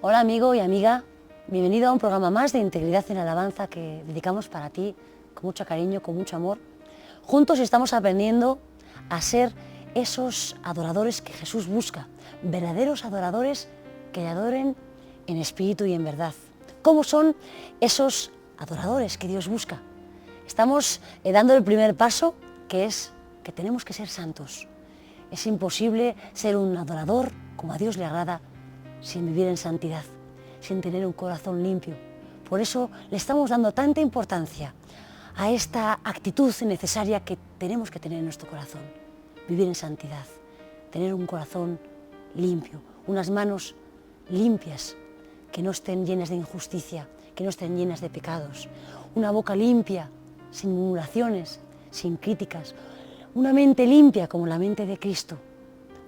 Hola amigo y amiga, bienvenido a un programa más de Integridad en Alabanza que dedicamos para ti con mucho cariño, con mucho amor. Juntos estamos aprendiendo a ser esos adoradores que Jesús busca, verdaderos adoradores que le adoren en espíritu y en verdad. ¿Cómo son esos adoradores que Dios busca? Estamos dando el primer paso, que es que tenemos que ser santos. Es imposible ser un adorador como a Dios le agrada sin vivir en santidad, sin tener un corazón limpio. Por eso le estamos dando tanta importancia a esta actitud necesaria que tenemos que tener en nuestro corazón. Vivir en santidad, tener un corazón limpio, unas manos limpias, que no estén llenas de injusticia, que no estén llenas de pecados, una boca limpia, sin murmuraciones, sin críticas, una mente limpia como la mente de Cristo,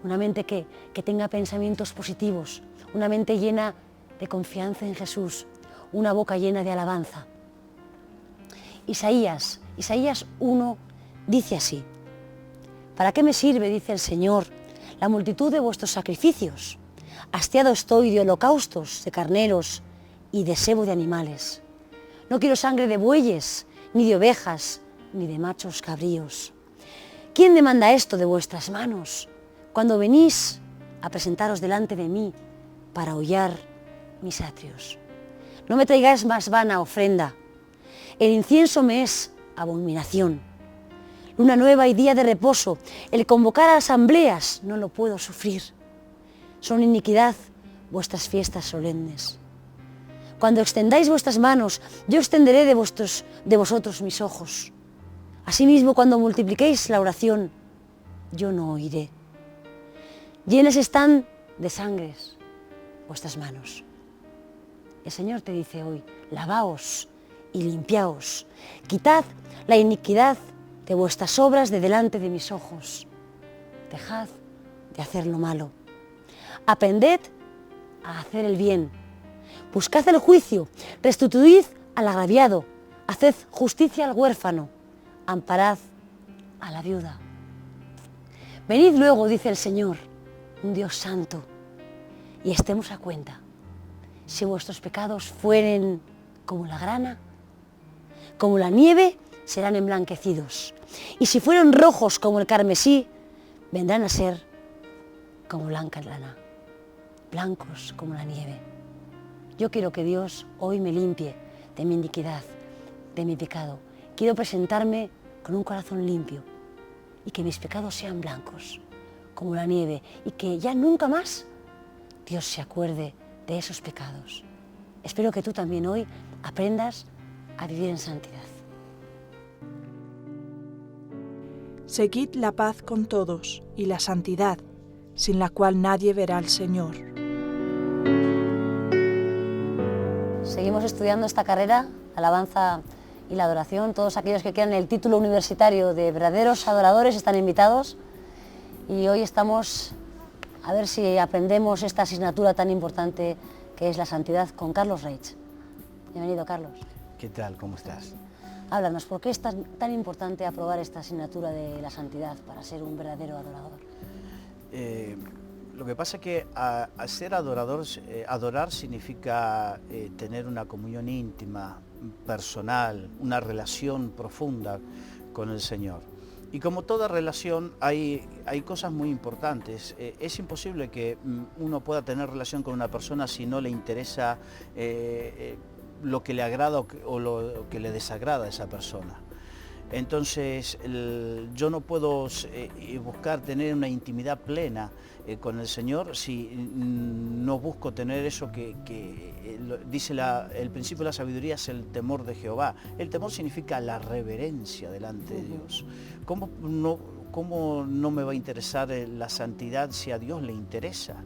una mente que tenga pensamientos positivos, una mente llena de confianza en Jesús, una boca llena de alabanza. Isaías 1 dice así: ¿para qué me sirve, dice el Señor, la multitud de vuestros sacrificios? Hastiado estoy de holocaustos, de carneros y de sebo de animales. No quiero sangre de bueyes, ni de ovejas, ni de machos cabríos. ¿Quién demanda esto de vuestras manos cuando venís a presentaros delante de mí para hollar mis atrios? No me traigáis más vana ofrenda. El incienso me es abominación. Luna nueva y día de reposo, el convocar a asambleas no lo puedo sufrir. Son iniquidad vuestras fiestas solemnes. Cuando extendáis vuestras manos, yo extenderé de vosotros mis ojos. Asimismo, cuando multipliquéis la oración, yo no oiré. Llenas están de sangres vuestras manos. El Señor te dice hoy: lavaos y limpiaos, quitad la iniquidad de vuestras obras de delante de mis ojos. Dejad de hacer lo malo. Aprended a hacer el bien. Buscad el juicio, restituid al agraviado, haced justicia al huérfano, amparad a la viuda. Venid luego, dice el Señor, un Dios santo, y estemos a cuenta. Si vuestros pecados fueren como la grana, como la nieve, serán emblanquecidos. Y si fueron rojos como el carmesí, vendrán a ser como blanca lana, blancos como la nieve. Yo quiero que Dios hoy me limpie de mi iniquidad, de mi pecado. Quiero presentarme con un corazón limpio y que mis pecados sean blancos como la nieve y que ya nunca más Dios se acuerde de esos pecados. Espero que tú también hoy aprendas a vivir en santidad. Seguid la paz con todos y la santidad, sin la cual nadie verá al Señor. Seguimos estudiando esta carrera, la alabanza y la adoración. Todos aquellos que quieran el título universitario de verdaderos adoradores están invitados. Y hoy estamos a ver si aprendemos esta asignatura tan importante que es la santidad con Carlos Reich. Bienvenido, Carlos. ¿Qué tal? ¿Cómo estás? Háblanos, ¿por qué es tan importante aprobar esta asignatura de la santidad para ser un verdadero adorador? Lo que pasa es que a ser adorador, adorar significa tener una comunión íntima, personal, una relación profunda con el Señor. Y como toda relación hay cosas muy importantes. Es imposible que uno pueda tener relación con una persona si no le interesa lo que le agrada o lo que le desagrada a esa persona. Entonces yo no puedo buscar tener una intimidad plena con el Señor si no busco tener eso que dice el principio de la sabiduría, es el temor de Jehová. El temor significa la reverencia delante de Dios. ¿Cómo no me va a interesar la santidad si a Dios le interesa?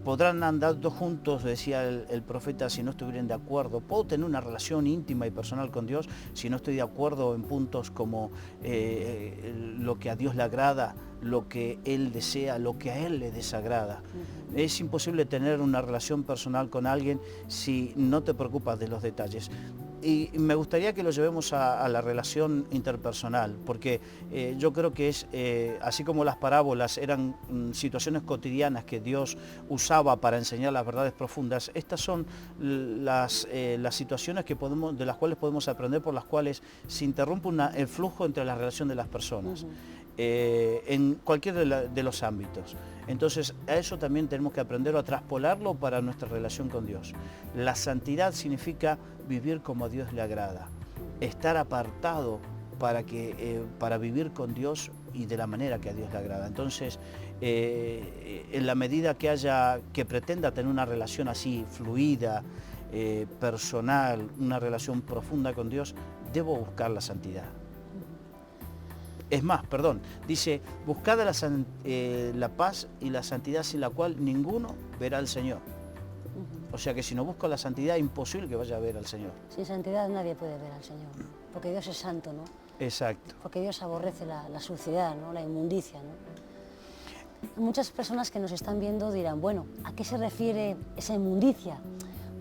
Podrán andar dos juntos, decía el profeta, si no estuvieran de acuerdo. Puedo tener una relación íntima y personal con Dios si no estoy de acuerdo en puntos como lo que a Dios le agrada, lo que Él desea, lo que a Él le desagrada. Es imposible tener una relación personal con alguien si no te preocupas de los detalles. y me gustaría que lo llevemos a la relación interpersonal, porque yo creo que es, así como las parábolas eran situaciones cotidianas que Dios usaba para enseñar las verdades profundas, estas son las situaciones de las cuales podemos aprender, por las cuales se interrumpe el flujo entre la relación de las personas. En cualquier de los ámbitos. Entonces, a eso también tenemos que aprender a traspolarlo para nuestra relación con Dios. La santidad significa vivir como a Dios le agrada, estar apartado para vivir con Dios y de la manera que a Dios le agrada. Entonces, en la medida que pretenda tener una relación así fluida, personal, una relación profunda con Dios, debo buscar la santidad. Es más, dice, buscad la paz y la santidad sin la cual ninguno verá al Señor. O sea que si no busco la santidad, es imposible que vaya a ver al Señor. Sin santidad nadie puede ver al Señor, porque Dios es santo, ¿no? Exacto. Porque Dios aborrece la suciedad, ¿no? La inmundicia, ¿no? Muchas personas que nos están viendo dirán, bueno, ¿a qué se refiere esa inmundicia?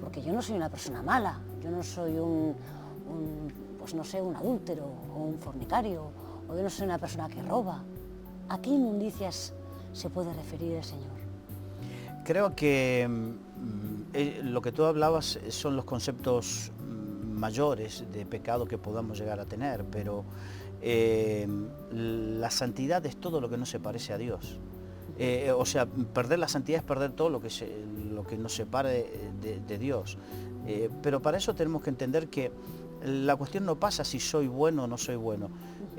Porque yo no soy una persona mala, yo no soy pues no sé, un adúltero o un fornicario, o yo no soy una persona que roba. ¿A qué inmundicias se puede referir el Señor? Creo que lo que tú hablabas son los conceptos mayores de pecado que podamos llegar a tener, pero la santidad es todo lo que no se parece a Dios. O sea, perder la santidad es perder todo lo que nos separe de Dios. Pero para eso tenemos que entender que la cuestión no pasa si soy bueno o no soy bueno.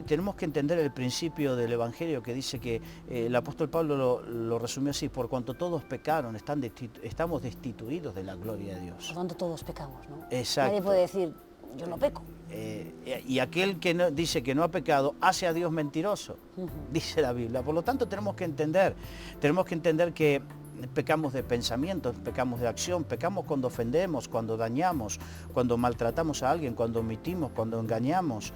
Tenemos que entender el principio del Evangelio que dice que el apóstol Pablo lo resumió así: por cuanto todos pecaron, estamos destituidos de la gloria de Dios. Por tanto todos pecamos, ¿no? Exacto. Nadie puede decir, yo no peco. Y aquel que dice que no ha pecado, hace a Dios mentiroso, dice la Biblia. Por lo tanto tenemos que entender que pecamos de pensamientos, pecamos de acción, pecamos cuando ofendemos, cuando dañamos, cuando maltratamos a alguien, cuando omitimos, cuando engañamos.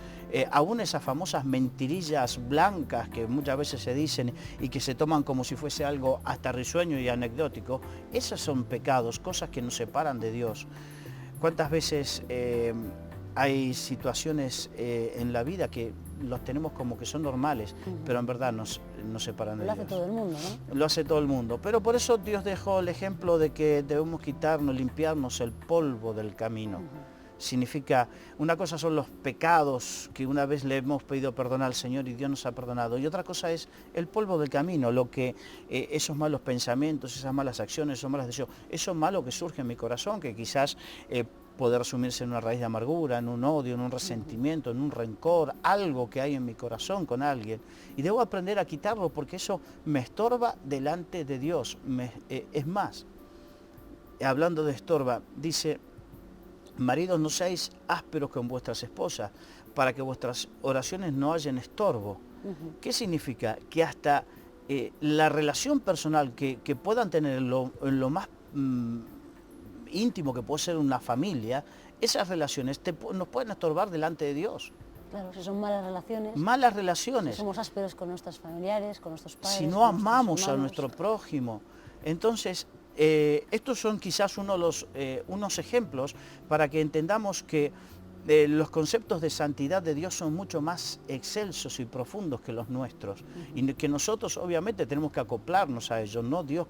Aún esas famosas mentirillas blancas que muchas veces se dicen y que se toman como si fuese algo hasta risueño y anecdótico, esos son pecados, cosas que nos separan de Dios. ¿Cuántas veces hay situaciones en la vida que los tenemos como que son normales, pero en verdad nos separan de Dios? Lo hace todo el mundo, ¿no? Lo hace todo el mundo. Pero por eso Dios dejó el ejemplo de que debemos limpiarnos el polvo del camino. Significa, una cosa son los pecados que una vez le hemos pedido perdón al Señor y Dios nos ha perdonado, y otra cosa es el polvo del camino, esos malos pensamientos, esas malas acciones, esos malos deseos, eso malo que surge en mi corazón, que quizás puede resumirse en una raíz de amargura, en un odio, en un resentimiento, en un rencor, algo que hay en mi corazón con alguien. Y debo aprender a quitarlo porque eso me estorba delante de Dios. Es más, hablando de estorba, dice: maridos, no seáis ásperos con vuestras esposas, para que vuestras oraciones no hallen estorbo. ¿Qué significa? Que hasta la relación personal que puedan tener en lo más íntimo que puede ser una familia, esas relaciones nos pueden estorbar delante de Dios. Claro, si son malas relaciones. Malas relaciones. Si somos ásperos con nuestros familiares, con nuestros padres. Si no amamos a nuestro prójimo. Entonces, estos son quizás unos ejemplos para que entendamos que los conceptos de santidad de Dios son mucho más excelsos y profundos que los nuestros, y que nosotros obviamente tenemos que acoplarnos a ellos, ¿no? Dios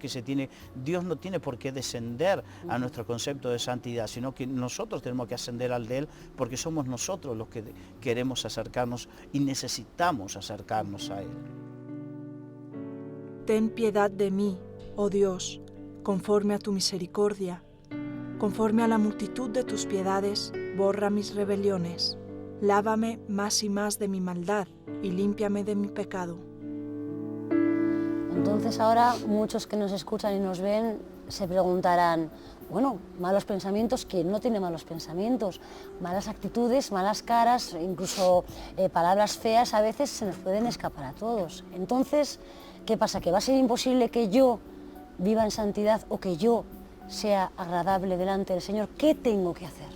no tiene por qué descender a nuestro concepto de santidad, sino que nosotros tenemos que ascender al de Él, porque somos nosotros los que queremos acercarnos y necesitamos acercarnos a Él. Ten piedad de mí, oh Dios, conforme a tu misericordia. Conforme a la multitud de tus piedades, borra mis rebeliones. Lávame más y más de mi maldad y límpiame de mi pecado. Entonces ahora muchos que nos escuchan y nos ven se preguntarán, bueno, malos pensamientos, ¿quién no tiene malos pensamientos? Malas actitudes, malas caras, incluso palabras feas a veces se nos pueden escapar a todos. Entonces, ¿qué pasa? ¿Que va a ser imposible que yo viva en santidad o que yo sea agradable delante del Señor? ¿Qué tengo que hacer?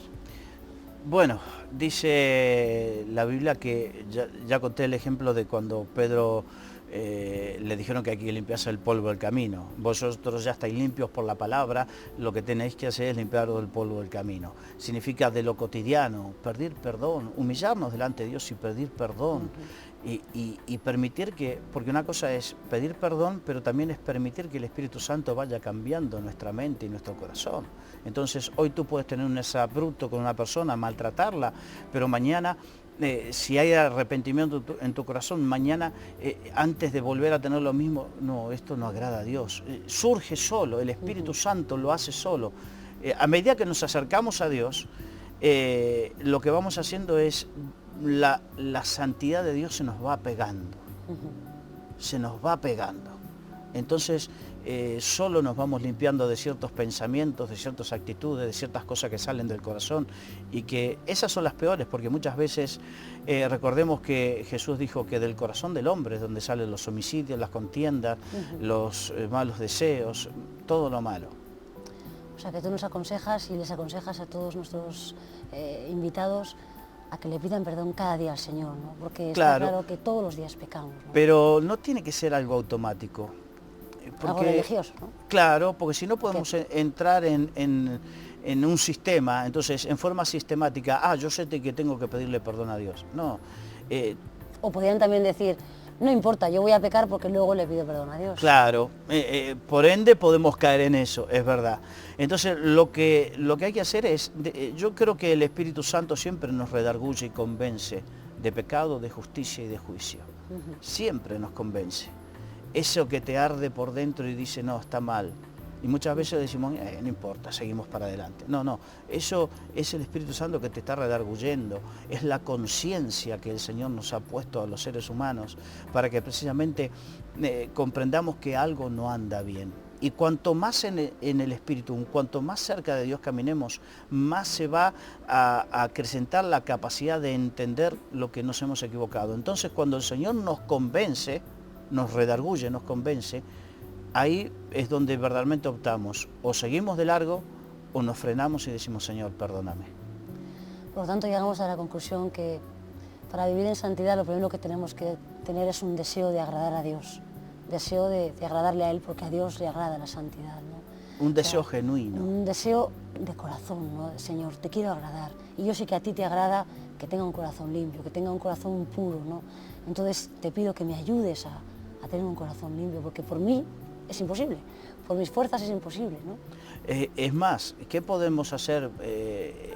Bueno, dice la Biblia que ya conté el ejemplo de cuando Pedro le dijeron que hay que limpiarse el polvo del camino. Vosotros ya estáis limpios por la palabra, lo que tenéis que hacer es limpiaros del polvo del camino. Significa de lo cotidiano, pedir perdón, humillarnos delante de Dios y pedir perdón. Y permitir que, porque una cosa es pedir perdón, pero también es permitir que el Espíritu Santo vaya cambiando nuestra mente y nuestro corazón. Entonces hoy tú puedes tener un exabrupto con una persona, maltratarla, pero mañana, si hay arrepentimiento en tu corazón, mañana, antes de volver a tener lo mismo, no, esto no agrada a Dios. Surge solo, el Espíritu Santo lo hace solo. A medida que nos acercamos a Dios, lo que vamos haciendo es la santidad de Dios se nos va pegando, se nos va pegando. Entonces solo nos vamos limpiando de ciertos pensamientos, de ciertas actitudes, de ciertas cosas que salen del corazón, y que esas son las peores, porque muchas veces recordemos que Jesús dijo que del corazón del hombre es donde salen los homicidios, las contiendas, los malos deseos, todo lo malo. O sea, que tú nos aconsejas y les aconsejas a todos nuestros invitados a que le pidan perdón cada día al Señor, ¿no? Porque está claro que todos los días pecamos, ¿no? Pero no tiene que ser algo automático. Algo religioso, ¿no? Claro, porque si no podemos entrar en un sistema, entonces en forma sistemática, yo sé que tengo que pedirle perdón a Dios. No. O podrían también decir, no importa, yo voy a pecar porque luego le pido perdón a Dios. Claro, por ende podemos caer en eso, es verdad. Entonces lo que hay que hacer es, yo creo que el Espíritu Santo siempre nos redarguye y convence de pecado, de justicia y de juicio. Siempre nos convence. Eso que te arde por dentro y dice, no, está mal. Y muchas veces decimos, no importa, seguimos para adelante. No, eso es el Espíritu Santo que te está redarguyendo. Es la conciencia que el Señor nos ha puesto a los seres humanos para que precisamente comprendamos que algo no anda bien. Y cuanto más en el Espíritu, cuanto más cerca de Dios caminemos, más se va a acrecentar la capacidad de entender lo que nos hemos equivocado. Entonces, cuando el Señor nos convence, nos redarguye, nos convence, ahí es donde verdaderamente optamos, o seguimos de largo o nos frenamos y decimos, Señor, perdóname. Por lo tanto, llegamos a la conclusión que para vivir en santidad lo primero que tenemos que tener es un deseo de agradar a Dios, deseo de agradarle a Él, porque a Dios le agrada la santidad, ¿no? Un deseo genuino. Un deseo de corazón, ¿no? Señor, te quiero agradar. Y yo sé que a ti te agrada que tenga un corazón limpio, que tenga un corazón puro, ¿no? Entonces te pido que me ayudes a tener un corazón limpio, porque por mí es imposible, por mis fuerzas es imposible, ¿no? Es más, ¿qué podemos hacer?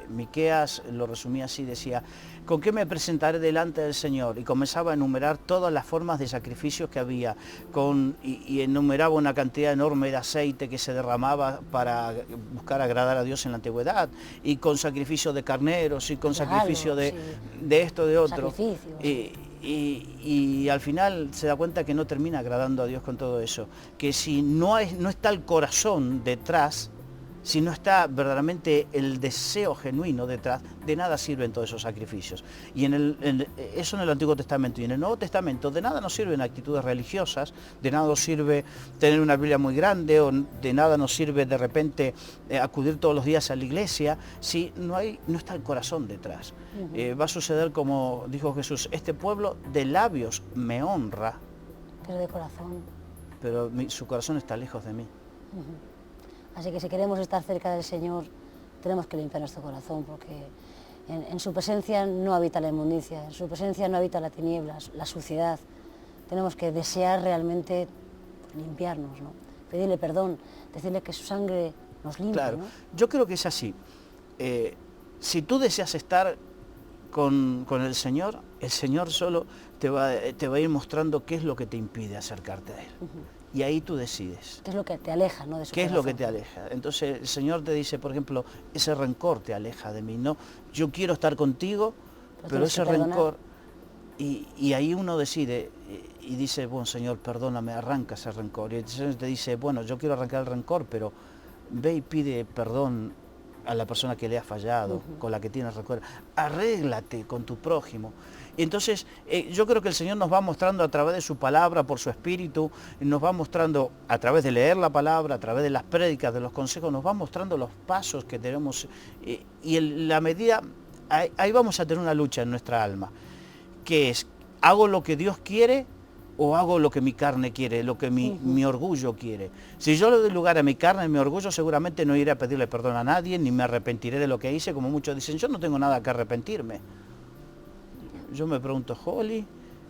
Miqueas lo resumía así, decía, ¿con qué me presentaré delante del Señor? Y comenzaba a enumerar todas las formas de sacrificios que había, y enumeraba una cantidad enorme de aceite que se derramaba para buscar agradar a Dios en la antigüedad, y con sacrificio de carneros, y con sacrificio de esto, de otro. Y al final se da cuenta que no termina agradando a Dios con todo eso, que si no está el corazón detrás, si no está verdaderamente el deseo genuino detrás, de nada sirven todos esos sacrificios. Y eso en el Antiguo Testamento. Y en el Nuevo Testamento de nada nos sirven actitudes religiosas, de nada nos sirve tener una Biblia muy grande, o de nada nos sirve de repente acudir todos los días a la iglesia, si no está el corazón detrás. Va a suceder como dijo Jesús, este pueblo de labios me honra, pero de corazón. Pero su corazón está lejos de mí. Así que si queremos estar cerca del Señor, tenemos que limpiar nuestro corazón, porque en su presencia no habita la inmundicia, en su presencia no habita la tiniebla, la suciedad. Tenemos que desear realmente limpiarnos, ¿no? Pedirle perdón, decirle que su sangre nos limpia. Claro, ¿no? Yo creo que es así. Si tú deseas estar con el Señor solo te va a ir mostrando qué es lo que te impide acercarte a Él. Y ahí tú decides. ¿Qué es lo que te aleja, ¿no? De su ¿Qué corazón? es lo que te aleja? Entonces el Señor te dice, por ejemplo, ese rencor te aleja de mí, ¿no? Yo quiero estar contigo, pero ese rencor... Y ahí uno decide y dice, bueno, Señor, perdóname, arranca ese rencor. Y el Señor te dice, bueno, yo quiero arrancar el rencor, pero ve y pide perdón a la persona que le ha fallado, con la que tienes rencor. Arréglate con tu prójimo. Y entonces yo creo que el Señor nos va mostrando a través de su palabra, por su espíritu, nos va mostrando a través de leer la palabra, a través de las prédicas, de los consejos, nos va mostrando los pasos que tenemos, y en la medida, ahí vamos a tener una lucha en nuestra alma, que es, hago lo que Dios quiere o hago lo que mi carne quiere, lo que mi orgullo quiere. Si yo le doy lugar a mi carne, a mi orgullo, seguramente no iré a pedirle perdón a nadie, ni me arrepentiré de lo que hice, como muchos dicen, yo no tengo nada que arrepentirme. Yo me pregunto, Holly,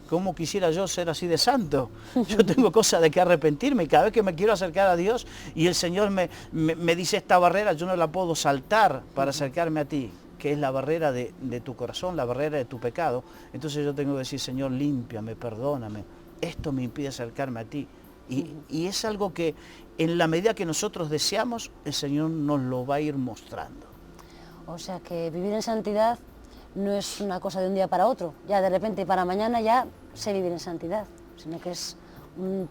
¿cómo quisiera yo ser así de santo? Yo tengo cosas de que arrepentirme y cada vez que me quiero acercar a Dios y el Señor me dice esta barrera, yo no la puedo saltar para acercarme a ti, que es la barrera de tu corazón, la barrera de tu pecado. Entonces yo tengo que decir, Señor, límpiame, perdóname, esto me impide acercarme a ti. Y es algo que en la medida que nosotros deseamos, el Señor nos lo va a ir mostrando. O sea que vivir en santidad no es una cosa de un día para otro, ya de repente para mañana ya sé vivir en santidad, sino que es un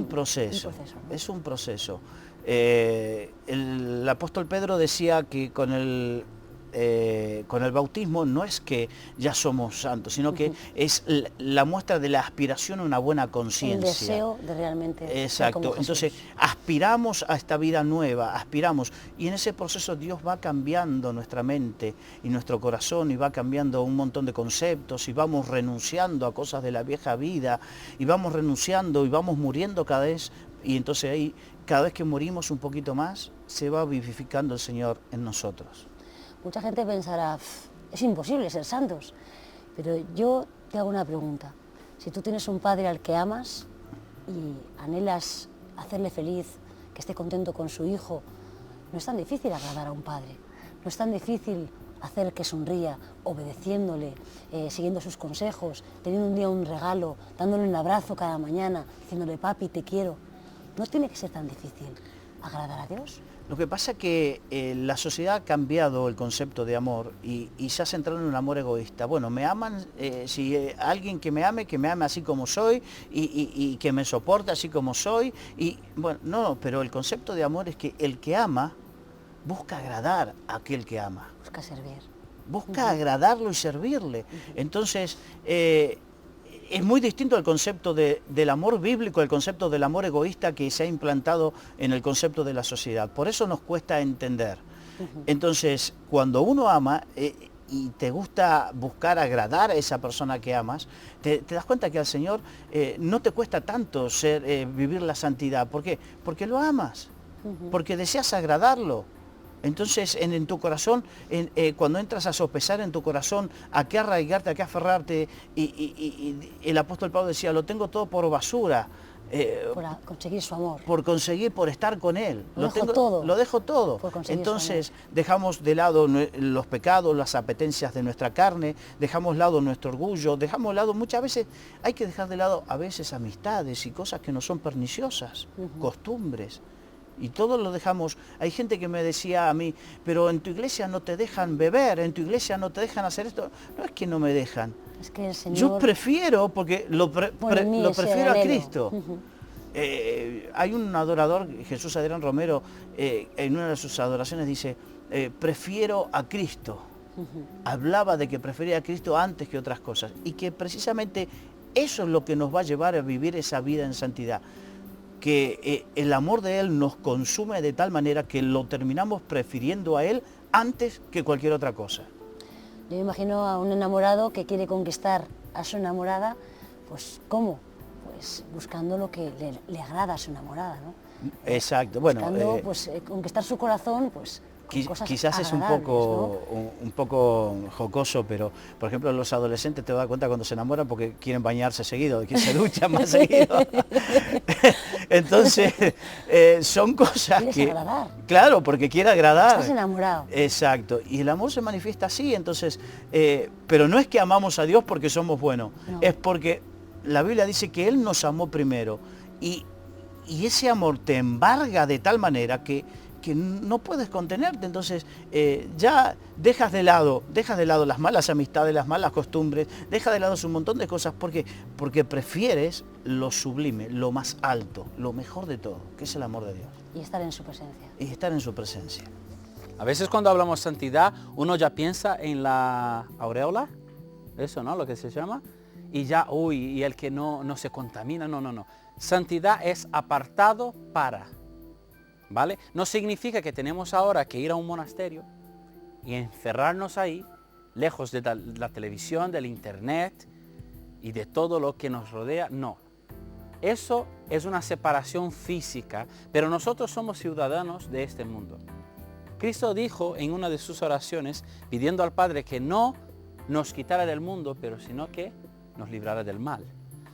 proceso, ¿no? es un proceso. El apóstol Pedro decía que con el bautismo no es que ya somos santos, sino que es la muestra de la aspiración a una buena conciencia. El deseo de realmente. Exacto. Entonces aspiramos a esta vida nueva, aspiramos. Y en ese proceso Dios va cambiando nuestra mente y nuestro corazón y va cambiando un montón de conceptos y vamos renunciando a cosas de la vieja vida y vamos renunciando y vamos muriendo cada vez. Y entonces ahí, cada vez que morimos un poquito más, se va vivificando el Señor en nosotros. Mucha gente pensará, es imposible ser santos, pero yo te hago una pregunta. Si tú tienes un padre al que amas y anhelas hacerle feliz, que esté contento con su hijo, no es tan difícil agradar a un padre, no es tan difícil hacer que sonría, obedeciéndole, siguiendo sus consejos, teniendo un día un regalo, dándole un abrazo cada mañana, diciéndole, papi, te quiero. No tiene que ser tan difícil agradar a Dios. Lo que pasa es que la sociedad ha cambiado el concepto de amor y se ha centrado en un amor egoísta. Bueno, me aman, si alguien que me ame así como soy y que me soporte así como soy. Y bueno, no, pero el concepto de amor es que el que ama busca agradar a aquel que ama. Busca servir. Busca agradarlo y servirle. Entonces, es muy distinto el concepto del amor bíblico, el concepto del amor egoísta que se ha implantado en el concepto de la sociedad. Por eso nos cuesta entender. Entonces, cuando uno ama y te gusta buscar agradar a esa persona que amas, te das cuenta que al Señor no te cuesta tanto vivir la santidad. ¿Por qué? Porque lo amas, porque deseas agradarlo. Entonces, en tu corazón, cuando entras a sopesar en tu corazón, a qué arraigarte, a qué aferrarte, y el apóstol Pablo decía, lo tengo todo por basura. Por conseguir su amor. Por estar con Él. Lo dejo todo. Entonces, dejamos de lado los pecados, las apetencias de nuestra carne, dejamos de lado nuestro orgullo, dejamos de lado, muchas veces, hay que dejar de lado a veces amistades y cosas que no son perniciosas, costumbres. Y todo lo dejamos. Hay gente que me decía a mí, pero en tu iglesia no te dejan beber, en tu iglesia no te dejan hacer esto. No es que no me dejan. Es que el Señor... Yo prefiero, porque lo prefiero a Cristo. Hay un adorador, Jesús Adrián Romero, en una de sus adoraciones dice, prefiero a Cristo. Hablaba de que prefería a Cristo antes que otras cosas. Y que precisamente eso es lo que nos va a llevar a vivir esa vida en santidad. Que el amor de Él nos consume de tal manera que lo terminamos prefiriendo a Él antes que cualquier otra cosa. Yo me imagino a un enamorado que quiere conquistar a su enamorada, pues ¿cómo? Pues buscando lo que le agrada a su enamorada, ¿no? Exacto, bueno... Buscando conquistar su corazón, pues... Quizás es un poco jocoso, pero por ejemplo los adolescentes te das cuenta cuando se enamoran porque quieren bañarse seguido, que se duchan más seguido. Entonces son cosas que... agradar. Claro, porque quiere agradar. Estás enamorado. Exacto, y el amor se manifiesta así, entonces, pero no es que amamos a Dios porque somos buenos, no. Es porque la Biblia dice que Él nos amó primero y ese amor te embarga de tal manera que no puedes contenerte, entonces ya dejas de lado las malas amistades, las malas costumbres, dejas de lado un montón de cosas porque prefieres lo sublime, lo más alto, lo mejor de todo, que es el amor de Dios. Y estar en su presencia. Y estar en su presencia. A veces cuando hablamos santidad, uno ya piensa en la aureola, eso, ¿no? Lo que se llama, y ya, y el que no se contamina, no. Santidad es apartado para... ¿Vale? No significa que tenemos ahora que ir a un monasterio y encerrarnos ahí, lejos de la televisión, del internet y de todo lo que nos rodea. No. eso es una separación física, pero nosotros somos ciudadanos de este mundo. Cristo dijo en una de sus oraciones, pidiendo al Padre que no nos quitara del mundo, pero sino que nos librara del mal.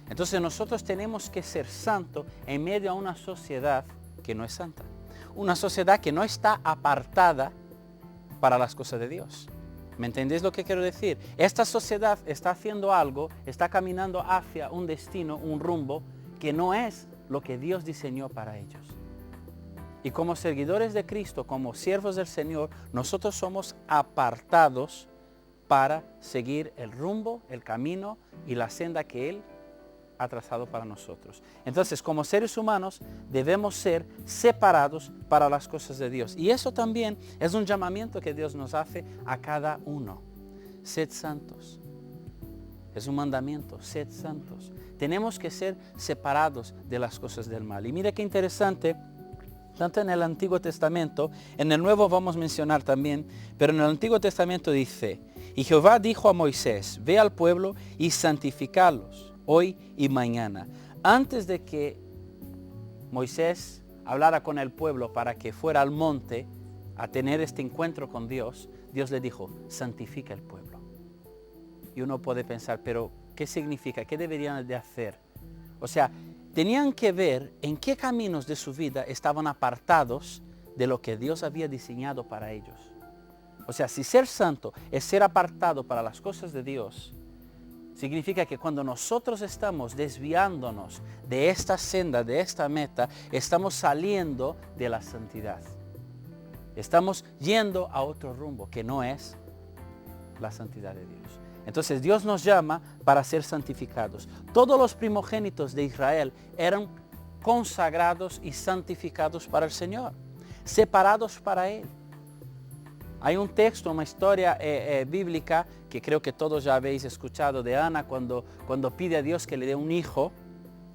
Entonces nosotros tenemos que ser santos en medio a una sociedad que no es santa. Una sociedad que no está apartada para las cosas de Dios. ¿Me entendéis lo que quiero decir? Esta sociedad está haciendo algo, está caminando hacia un destino, un rumbo, que no es lo que Dios diseñó para ellos. Y como seguidores de Cristo, como siervos del Señor, nosotros somos apartados para seguir el rumbo, el camino y la senda que Él ha trazado para nosotros. Entonces, como seres humanos, debemos ser separados para las cosas de Dios. Y eso también es un llamamiento que Dios nos hace a cada uno. Sed santos. Es un mandamiento, sed santos. Tenemos que ser separados de las cosas del mal. Y mire qué interesante, tanto en el Antiguo Testamento, en el Nuevo vamos a mencionar también, pero en el Antiguo Testamento dice, y Jehová dijo a Moisés, ve al pueblo y santificalos hoy y mañana. Antes de que Moisés hablara con el pueblo para que fuera al monte a tener este encuentro con Dios, Dios le dijo, santifica el pueblo. Y uno puede pensar, pero ¿qué significa? ¿Qué deberían de hacer? O sea, tenían que ver en qué caminos de su vida estaban apartados de lo que Dios había diseñado para ellos. O sea, si ser santo es ser apartado para las cosas de Dios, significa que cuando nosotros estamos desviándonos de esta senda, de esta meta, estamos saliendo de la santidad. Estamos yendo a otro rumbo que no es la santidad de Dios. Entonces Dios nos llama para ser santificados. Todos los primogénitos de Israel eran consagrados y santificados para el Señor, separados para Él. Hay un texto, una historia bíblica que creo que todos ya habéis escuchado de Ana cuando pide a Dios que le dé un hijo,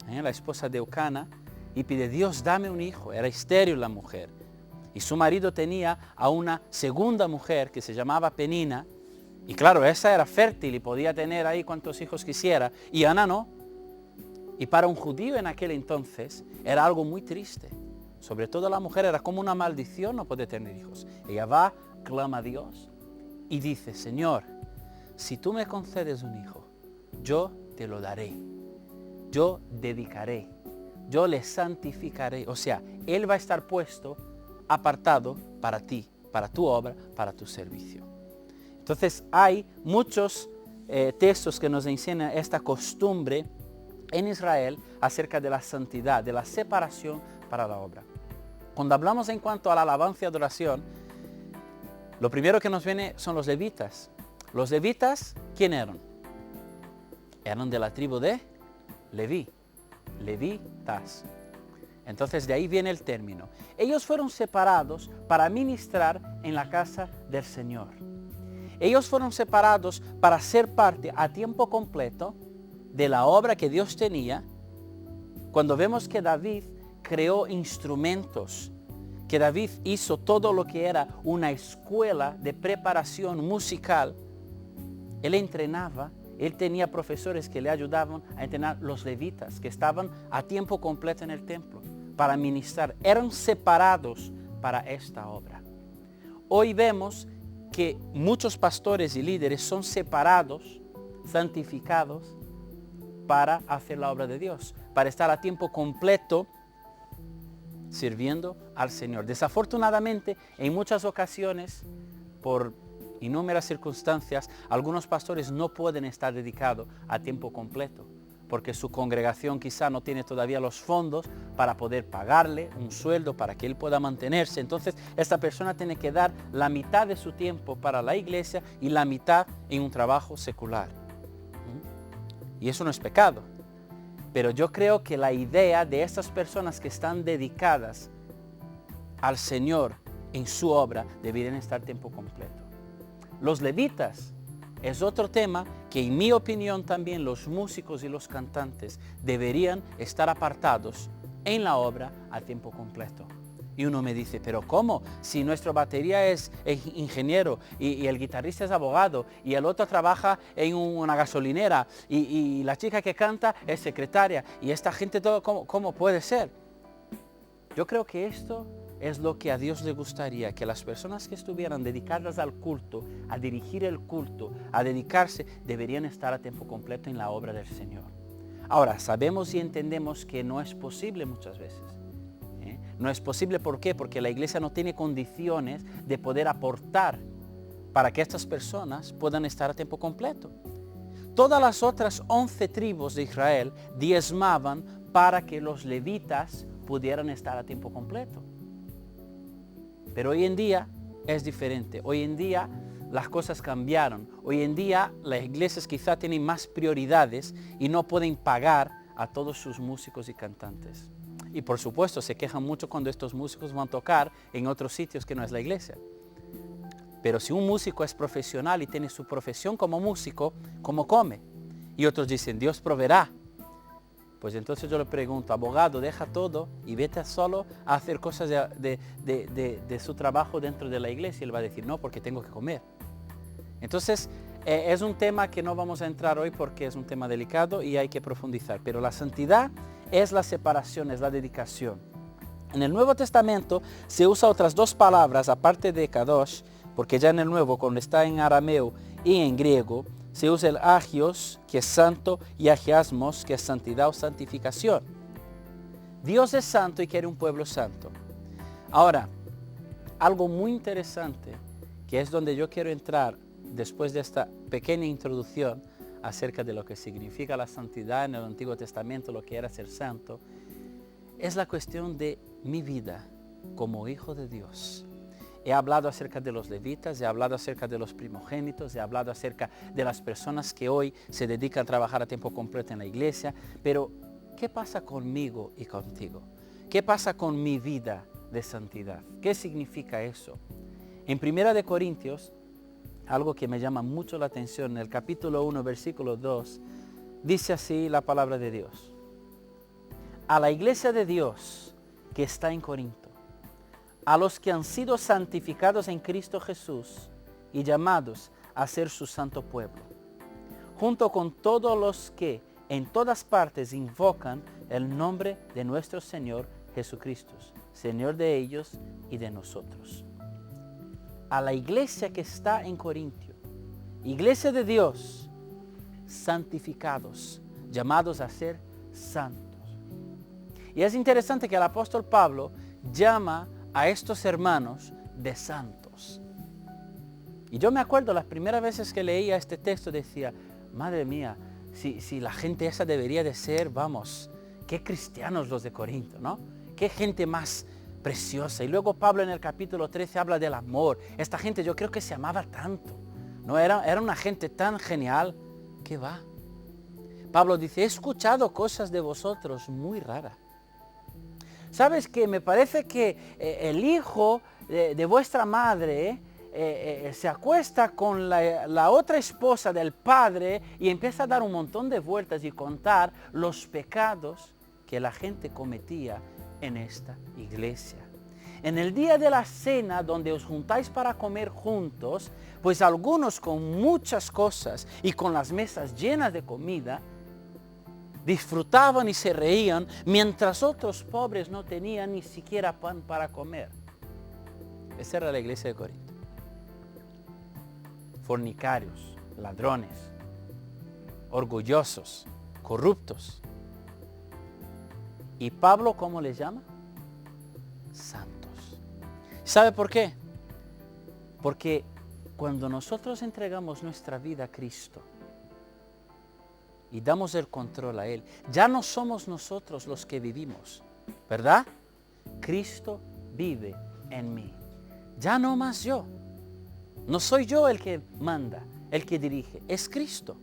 la esposa de Eucana, y pide, Dios, dame un hijo. Era estéril la mujer. Y su marido tenía a una segunda mujer que se llamaba Penina, y claro, esa era fértil y podía tener ahí cuantos hijos quisiera, y Ana no. Y para un judío en aquel entonces era algo muy triste. Sobre todo la mujer era como una maldición no poder tener hijos. Ella va, clama a Dios y dice, Señor, si tú me concedes un hijo, yo te lo daré. Yo dedicaré. Yo le santificaré. O sea, Él va a estar puesto, apartado para ti, para tu obra, para tu servicio. Entonces hay muchos textos que nos enseñan esta costumbre en Israel acerca de la santidad, de la separación para la obra. Cuando hablamos en cuanto a la alabanza y adoración, lo primero que nos viene son los levitas. Los levitas, ¿quién eran? Eran de la tribu de Leví, levitas. Entonces de ahí viene el término. Ellos fueron separados para ministrar en la casa del Señor. Ellos fueron separados para ser parte a tiempo completo de la obra que Dios tenía. Cuando vemos que David creó instrumentos, que David hizo todo lo que era una escuela de preparación musical, él entrenaba, él tenía profesores que le ayudaban a entrenar los levitas, que estaban a tiempo completo en el templo para ministrar. Eran separados para esta obra. Hoy vemos que muchos pastores y líderes son separados, santificados, para hacer la obra de Dios, para estar a tiempo completo sirviendo al Señor. Desafortunadamente, en muchas ocasiones, por innumerables circunstancias, algunos pastores no pueden estar dedicados a tiempo completo, porque su congregación quizá no tiene todavía los fondos para poder pagarle un sueldo para que él pueda mantenerse. Entonces, esta persona tiene que dar la mitad de su tiempo para la iglesia y la mitad en un trabajo secular. Y eso no es pecado. Pero yo creo que la idea de estas personas que están dedicadas al Señor en su obra deberían estar tiempo completo. Los levitas es otro tema que en mi opinión también los músicos y los cantantes deberían estar apartados en la obra a tiempo completo. Y uno me dice, pero ¿cómo? Si nuestro batería es ingeniero y el guitarrista es abogado y el otro trabaja en una gasolinera y la chica que canta es secretaria y esta gente todo, ¿cómo puede ser? Yo creo que esto es lo que a Dios le gustaría, que las personas que estuvieran dedicadas al culto, a dirigir el culto, a dedicarse, deberían estar a tiempo completo en la obra del Señor. Ahora, sabemos y entendemos que no es posible muchas veces. No es posible, ¿por qué? Porque la iglesia no tiene condiciones de poder aportar para que estas personas puedan estar a tiempo completo. Todas las otras 11 tribus de Israel diezmaban para que los levitas pudieran estar a tiempo completo. Pero hoy en día es diferente. Hoy en día las cosas cambiaron. Hoy en día las iglesias quizá tienen más prioridades y no pueden pagar a todos sus músicos y cantantes. Y por supuesto se quejan mucho cuando estos músicos van a tocar en otros sitios que no es la iglesia. Pero si un músico es profesional y tiene su profesión como músico, ¿cómo come? Y otros dicen, Dios proveerá. Pues entonces yo le pregunto, abogado, deja todo y vete solo a hacer cosas de su trabajo dentro de la iglesia. Y él va a decir, no, porque tengo que comer. Entonces, es un tema que no vamos a entrar hoy porque es un tema delicado y hay que profundizar. Pero la santidad es la separación, es la dedicación. En el Nuevo Testamento se usa otras dos palabras, aparte de kadosh, porque ya en el Nuevo, cuando está en arameo y en griego, se usa el agios, que es santo, y agiasmos, que es santidad o santificación. Dios es santo y quiere un pueblo santo. Ahora, algo muy interesante, que es donde yo quiero entrar después de esta pequeña introducción acerca de lo que significa la santidad en el Antiguo Testamento, lo que era ser santo, es la cuestión de mi vida como hijo de Dios. He hablado acerca de los levitas, he hablado acerca de los primogénitos, he hablado acerca de las personas que hoy se dedican a trabajar a tiempo completo en la iglesia, pero ¿qué pasa conmigo y contigo? ¿Qué pasa con mi vida de santidad? ¿Qué significa eso? En 1 Corintios, algo que me llama mucho la atención, en el capítulo 1, versículo 2, dice así la palabra de Dios. A la iglesia de Dios que está en Corinto, a los que han sido santificados en Cristo Jesús y llamados a ser su santo pueblo, junto con todos los que en todas partes invocan el nombre de nuestro Señor Jesucristo, Señor de ellos y de nosotros. A la iglesia que está en Corintio, iglesia de Dios, santificados, llamados a ser santos. Y es interesante que el apóstol Pablo llama a estos hermanos de santos. Y yo me acuerdo las primeras veces que leía este texto decía, madre mía, si la gente esa debería de ser, vamos, qué cristianos los de Corinto, ¿no? Qué gente más preciosa. Y luego Pablo en el capítulo 13 habla del amor. Esta gente yo creo que se amaba tanto, ¿no? Era una gente tan genial. ¿Qué va? Pablo dice, he escuchado cosas de vosotros muy raras. ¿Sabes qué? Me parece que el hijo de vuestra madre se acuesta con la otra esposa del padre y empieza a dar un montón de vueltas y contar los pecados que la gente cometía en esta iglesia. En el día de la cena, donde os juntáis para comer juntos, pues algunos con muchas cosas y con las mesas llenas de comida, disfrutaban y se reían, mientras otros pobres no tenían ni siquiera pan para comer. Esa era la iglesia de Corinto. Fornicarios, ladrones, orgullosos, corruptos. ¿Y Pablo cómo les llama? Santos. ¿Sabe por qué? Porque cuando nosotros entregamos nuestra vida a Cristo y damos el control a Él, ya no somos nosotros los que vivimos, ¿verdad? Cristo vive en mí. Ya no más yo. No soy yo el que manda, el que dirige, es Cristo.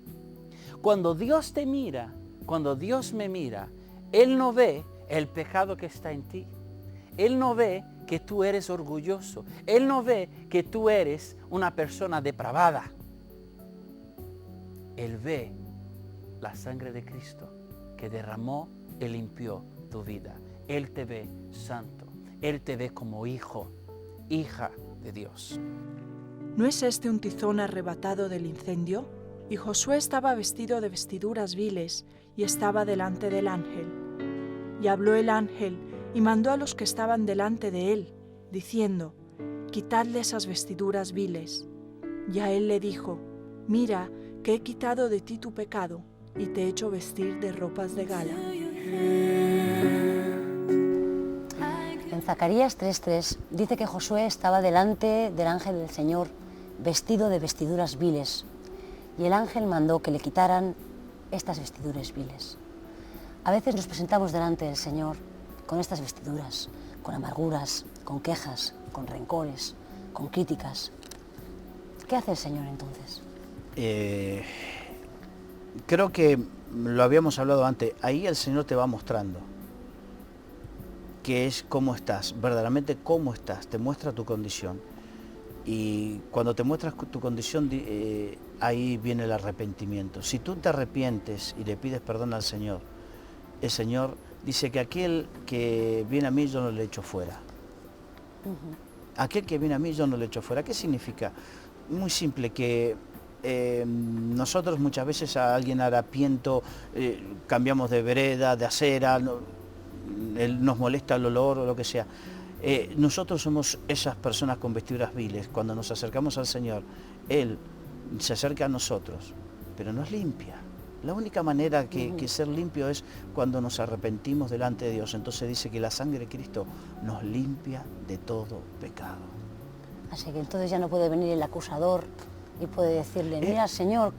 Cuando Dios te mira, cuando Dios me mira, Él no ve el pecado que está en ti. Él no ve que tú eres orgulloso. Él no ve que tú eres una persona depravada. Él ve la sangre de Cristo que derramó y limpió tu vida. Él te ve santo. Él te ve como hijo, hija de Dios. ¿No es este un tizón arrebatado del incendio? Y Josué estaba vestido de vestiduras viles y estaba delante del ángel. Y habló el ángel y mandó a los que estaban delante de él, diciendo: quitadle esas vestiduras viles. Y a él le dijo: mira, que he quitado de ti tu pecado y te he hecho vestir de ropas de gala. En Zacarías 3:3 dice que Josué estaba delante del ángel del Señor, vestido de vestiduras viles, y el ángel mandó que le quitaran estas vestiduras viles. A veces nos presentamos delante del Señor con estas vestiduras, con amarguras, con quejas, con rencores, con críticas. ¿Qué hace el Señor entonces? Creo que lo habíamos hablado antes, ahí el Señor te va mostrando qué es, cómo estás, verdaderamente cómo estás, te muestra tu condición. Y cuando te muestras tu condición, ahí viene el arrepentimiento. Si tú te arrepientes y le pides perdón al Señor, el Señor dice que aquel que viene a mí yo no le echo fuera. Aquel que viene a mí yo no le echo fuera. ¿Qué significa? Muy simple, que nosotros muchas veces a alguien harapiento cambiamos de vereda, de acera, nos molesta el olor o lo que sea. Nosotros somos esas personas con vestiduras viles. Cuando nos acercamos al Señor, Él se acerca a nosotros, pero nos limpia. La única manera que ser limpio es cuando nos arrepentimos delante de Dios. Entonces dice que la sangre de Cristo nos limpia de todo pecado. Así que entonces ya no puede venir el acusador y puede decirle: mira, Señor,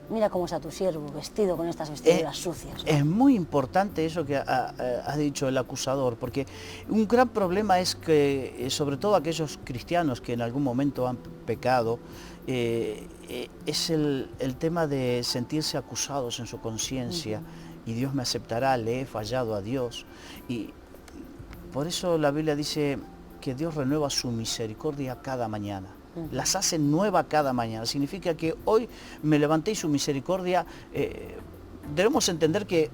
mira cómo está tu siervo, vestido con estas vestiduras sucias, ¿no? Es muy importante eso que ha dicho el acusador, porque un gran problema es que, sobre todo aquellos cristianos que en algún momento han pecado, es el tema de sentirse acusados en su conciencia, y Dios me aceptará, le he fallado a Dios. Y por eso la Biblia dice que Dios renueva su misericordia cada mañana. Las hace nueva cada mañana. Significa que hoy me levanté y su misericordia, debemos entender que,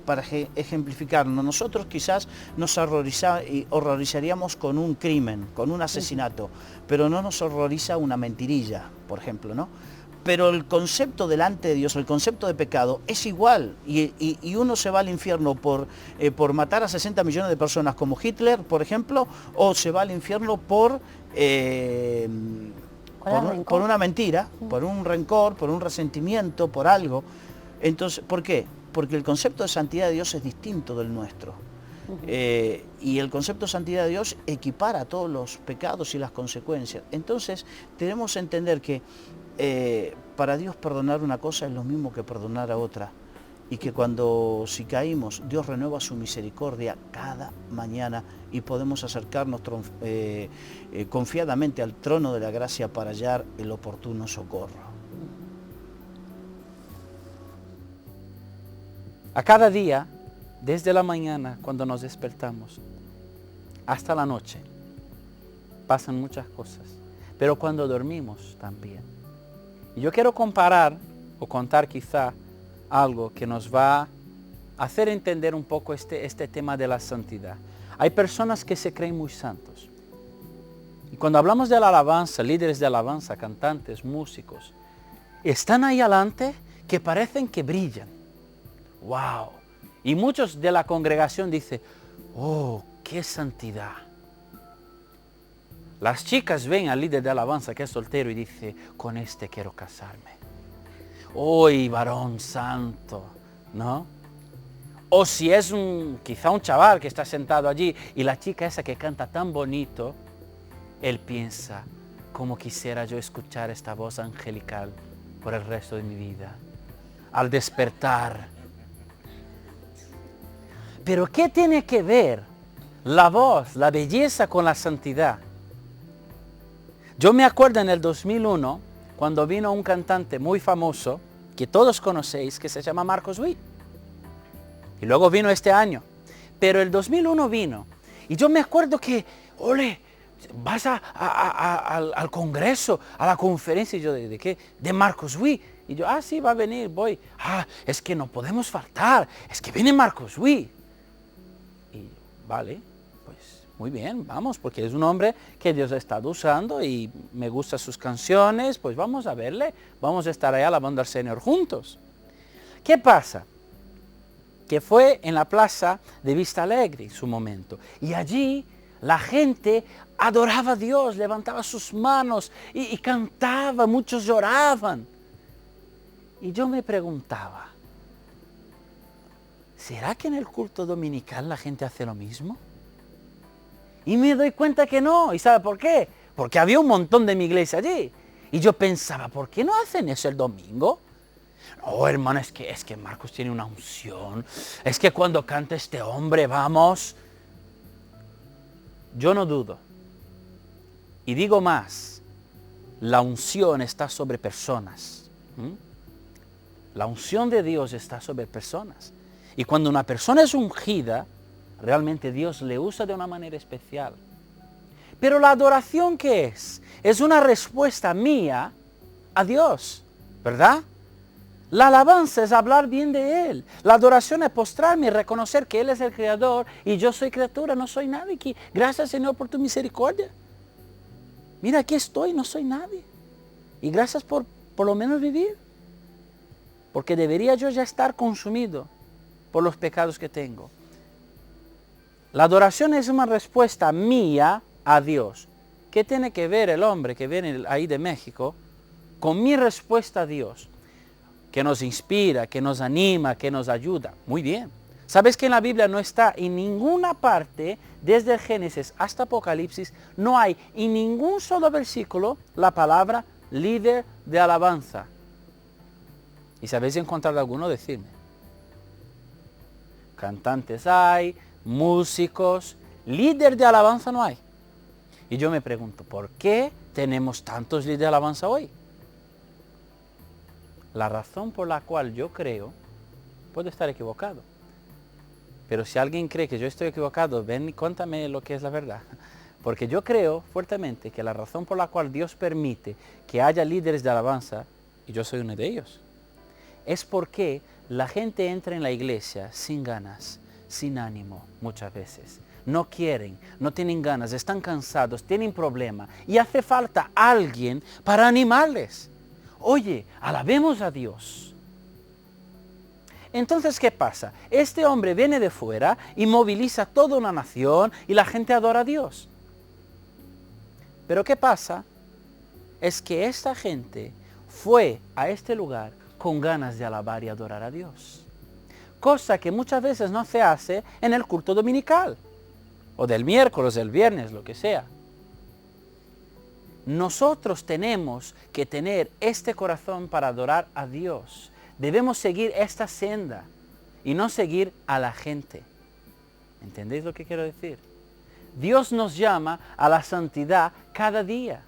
para ejemplificarnos, nosotros quizás nos horrorizaríamos con un crimen, con un asesinato, pero no nos horroriza una mentirilla, por ejemplo, ¿no? Pero el concepto delante de Dios, el concepto de pecado, es igual. Y uno se va al infierno por matar a 60 millones de personas como Hitler, por ejemplo, o se va al infierno por una mentira, por un rencor, por un resentimiento, por algo. Entonces, ¿por qué? Porque el concepto de santidad de Dios es distinto del nuestro. Y el concepto de santidad de Dios equipara todos los pecados y las consecuencias. Entonces, tenemos que entender que para Dios perdonar una cosa es lo mismo que perdonar a otra. Y que si caímos, Dios renueva su misericordia cada mañana y podemos acercarnos confiadamente al trono de la gracia para hallar el oportuno socorro. A cada día, desde la mañana cuando nos despertamos hasta la noche, pasan muchas cosas, pero cuando dormimos también. Y yo quiero comparar o contar quizá algo que nos va a hacer entender un poco este tema de la santidad. Hay personas que se creen muy santos. Y cuando hablamos de la alabanza, líderes de alabanza, cantantes, músicos, están ahí adelante que parecen que brillan. ¡Wow! Y muchos de la congregación dicen: ¡oh, qué santidad! Las chicas ven al líder de alabanza que es soltero y dicen: con este quiero casarme. ¡Uy, varón santo! ¿No? O si es quizá un chaval que está sentado allí y la chica esa que canta tan bonito, él piensa: cómo quisiera yo escuchar esta voz angelical por el resto de mi vida. Al despertar. Pero ¿qué tiene que ver la voz, la belleza con la santidad? Yo me acuerdo en el 2001, cuando vino un cantante muy famoso, que todos conocéis, que se llama Marcos Witt. Y luego vino este año. Pero el 2001 vino. Y yo me acuerdo que, ole, vas al congreso, a la conferencia. Y yo, ¿de qué? De Marcos Witt. Y yo, sí, va a venir, voy. Es que no podemos faltar. Es que viene Marcos Witt. Y vale, pues Muy bien, vamos, porque es un hombre que Dios ha estado usando y me gustan sus canciones, pues vamos a verle, vamos a estar allá alabando al Señor juntos. ¿Qué pasa? Que fue en la plaza de Vista Alegre en su momento, y allí la gente adoraba a Dios, levantaba sus manos y cantaba, muchos lloraban. Y yo me preguntaba, ¿será que en el culto dominical la gente hace lo mismo? Y me doy cuenta que no. ¿Y sabe por qué? Porque había un montón de mi iglesia allí. Y yo pensaba, ¿por qué no hacen eso el domingo? Oh, hermano, es que Marcos tiene una unción. Es que cuando canta este hombre, vamos. Yo no dudo. Y digo más, la unción está sobre personas. La unción de Dios está sobre personas. Y cuando una persona es ungida, realmente Dios le usa de una manera especial. Pero la adoración, ¿qué es? Es una respuesta mía a Dios, ¿verdad? La alabanza es hablar bien de Él. La adoración es postrarme y reconocer que Él es el Creador y yo soy criatura, no soy nadie. Gracias, Señor, por tu misericordia. Mira, aquí estoy, no soy nadie. Y gracias por lo menos vivir. Porque debería yo ya estar consumido por los pecados que tengo. La adoración es una respuesta mía a Dios. ¿Qué tiene que ver el hombre que viene ahí de México con mi respuesta a Dios? Que nos inspira, que nos anima, que nos ayuda. Muy bien. ¿Sabes que en la Biblia no está en ninguna parte, desde el Génesis hasta Apocalipsis, no hay en ningún solo versículo la palabra líder de alabanza? ¿Y sabéis encontrar alguno? Decidme. Cantantes hay, músicos, líder de alabanza no hay. Y yo me pregunto, ¿por qué tenemos tantos líderes de alabanza hoy? La razón por la cual yo creo, puedo estar equivocado, pero si alguien cree que yo estoy equivocado, ven y cuéntame lo que es la verdad. Porque yo creo fuertemente que la razón por la cual Dios permite que haya líderes de alabanza, y yo soy uno de ellos, es porque la gente entra en la iglesia sin ganas, sin ánimo muchas veces. No quieren, no tienen ganas, están cansados, tienen problemas y hace falta alguien para animarles. Oye, alabemos a Dios. Entonces, ¿qué pasa? Este hombre viene de fuera y moviliza toda una nación y la gente adora a Dios. Pero ¿qué pasa? Es que esta gente fue a este lugar con ganas de alabar y adorar a Dios. Cosa que muchas veces no se hace en el culto dominical. O del miércoles, del viernes, lo que sea. Nosotros tenemos que tener este corazón para adorar a Dios. Debemos seguir esta senda y no seguir a la gente. ¿Entendéis lo que quiero decir? Dios nos llama a la santidad cada día.